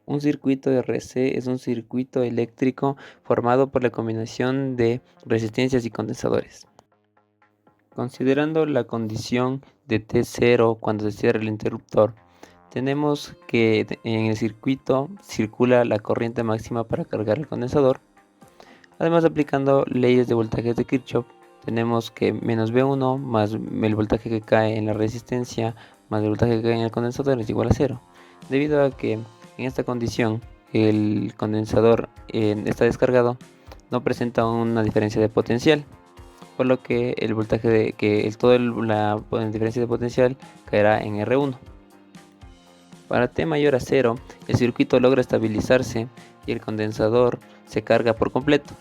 Un circuito RC es un circuito eléctrico formado por la combinación de resistencias y condensadores. Considerando la condición de T0 cuando se cierra el interruptor, tenemos que en el circuito circula la corriente máxima para cargar el condensador. Además, aplicando leyes de voltajes de Kirchhoff, tenemos que menos V1 más el voltaje que cae en la resistencia más el voltaje que cae en el condensador es igual a cero, debido a que en esta condición el condensador está descargado, no presenta una diferencia de potencial, por lo que el voltaje la diferencia de potencial caerá en R1. Para T mayor a 0, el circuito logra estabilizarse y el condensador se carga por completo.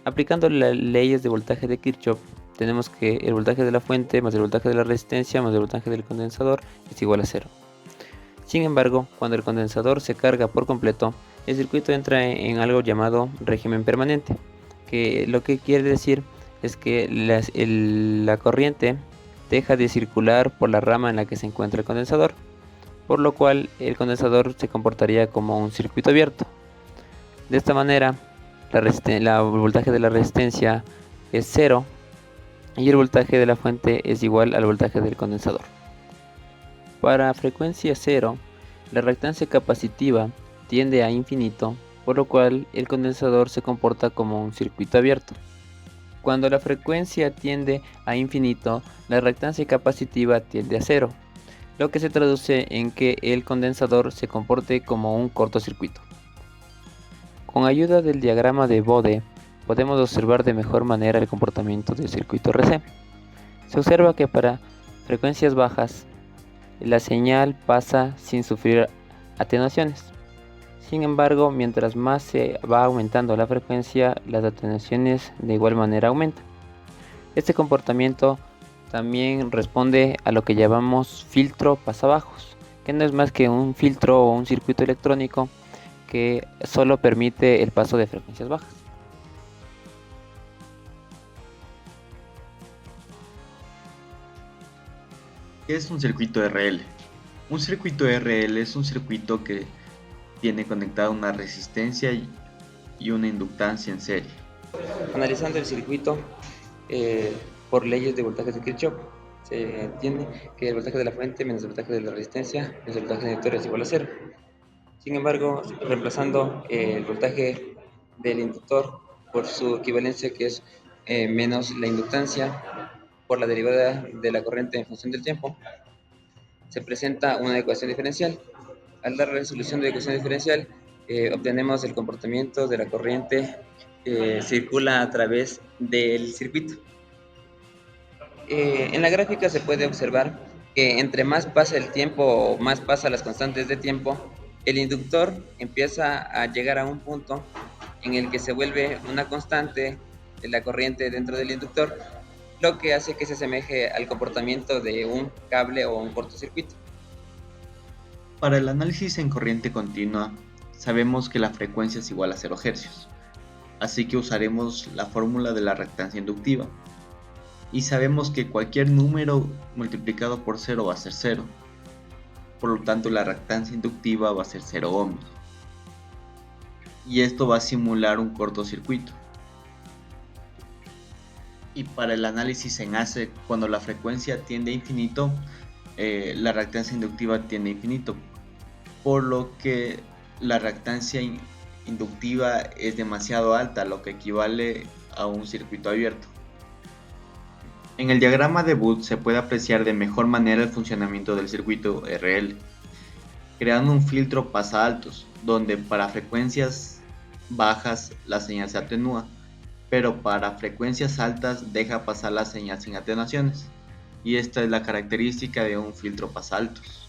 Aplicando las leyes de voltaje de Kirchhoff, tenemos que el voltaje de la fuente más el voltaje de la resistencia más el voltaje del condensador es igual a 0. Sin embargo, cuando el condensador se carga por completo, el circuito entra en algo llamado régimen permanente, que lo que quiere decir es que la corriente deja de circular por la rama en la que se encuentra el condensador, por lo cual el condensador se comportaría como un circuito abierto. De esta manera, el voltaje de la resistencia es 0 y el voltaje de la fuente es igual al voltaje del condensador. Para frecuencia 0, la reactancia capacitiva tiende a infinito, por lo cual el condensador se comporta como un circuito abierto. Cuando la frecuencia tiende a infinito, la reactancia capacitiva tiende a 0, lo que se traduce en que el condensador se comporte como un cortocircuito. Con ayuda del diagrama de Bode, podemos observar de mejor manera el comportamiento del circuito RC. Se observa que para frecuencias bajas, la señal pasa sin sufrir atenuaciones. Sin embargo, mientras más se va aumentando la frecuencia, las atenuaciones de igual manera aumentan. Este comportamiento también responde a lo que llamamos filtro pasabajos, que no es más que un filtro o un circuito electrónico que solo permite el paso de frecuencias bajas. ¿Qué es un circuito RL? Un circuito RL es un circuito que tiene conectada una resistencia y una inductancia en serie. Analizando el circuito por leyes de voltajes de Kirchhoff, se entiende que el voltaje de la fuente menos el voltaje de la resistencia menos el voltaje del inductor es igual a cero. Sin embargo, reemplazando el voltaje del inductor por su equivalencia, que es menos la inductancia por la derivada de la corriente en función del tiempo, se presenta una ecuación diferencial. Al dar la resolución de la ecuación diferencial, obtenemos el comportamiento de la corriente que circula a través del circuito. En la gráfica se puede observar que entre más pasa el tiempo o más pasa las constantes de tiempo, el inductor empieza a llegar a un punto en el que se vuelve una constante de la corriente dentro del inductor, lo que hace que se asemeje al comportamiento de un cable o un cortocircuito. Para el análisis en corriente continua, sabemos que la frecuencia es igual a 0 Hz, así que usaremos la fórmula de la reactancia inductiva. Y sabemos que cualquier número multiplicado por 0 va a ser 0. Por lo tanto, la reactancia inductiva va a ser 0 ohms. Y esto va a simular un cortocircuito. Y para el análisis en AC, cuando la frecuencia tiende a infinito, la reactancia inductiva tiende a infinito, por lo que la reactancia inductiva es demasiado alta, lo que equivale a un circuito abierto. En el diagrama de Booth se puede apreciar de mejor manera el funcionamiento del circuito RL, creando un filtro pasaaltos, donde para frecuencias bajas la señal se atenúa, pero para frecuencias altas deja pasar la señal sin atenuaciones, y esta es la característica de un filtro pasaaltos.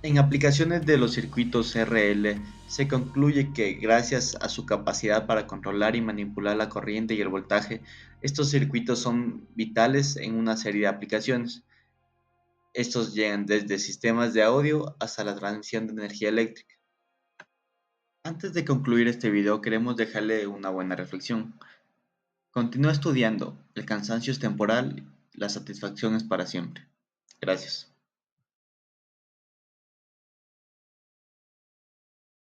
En aplicaciones de los circuitos RL se concluye que gracias a su capacidad para controlar y manipular la corriente y el voltaje, estos circuitos son vitales en una serie de aplicaciones. Estos llegan desde sistemas de audio hasta la transmisión de energía eléctrica. Antes de concluir este video queremos dejarle una buena reflexión. Continúa estudiando, el cansancio es temporal, la satisfacción es para siempre. Gracias.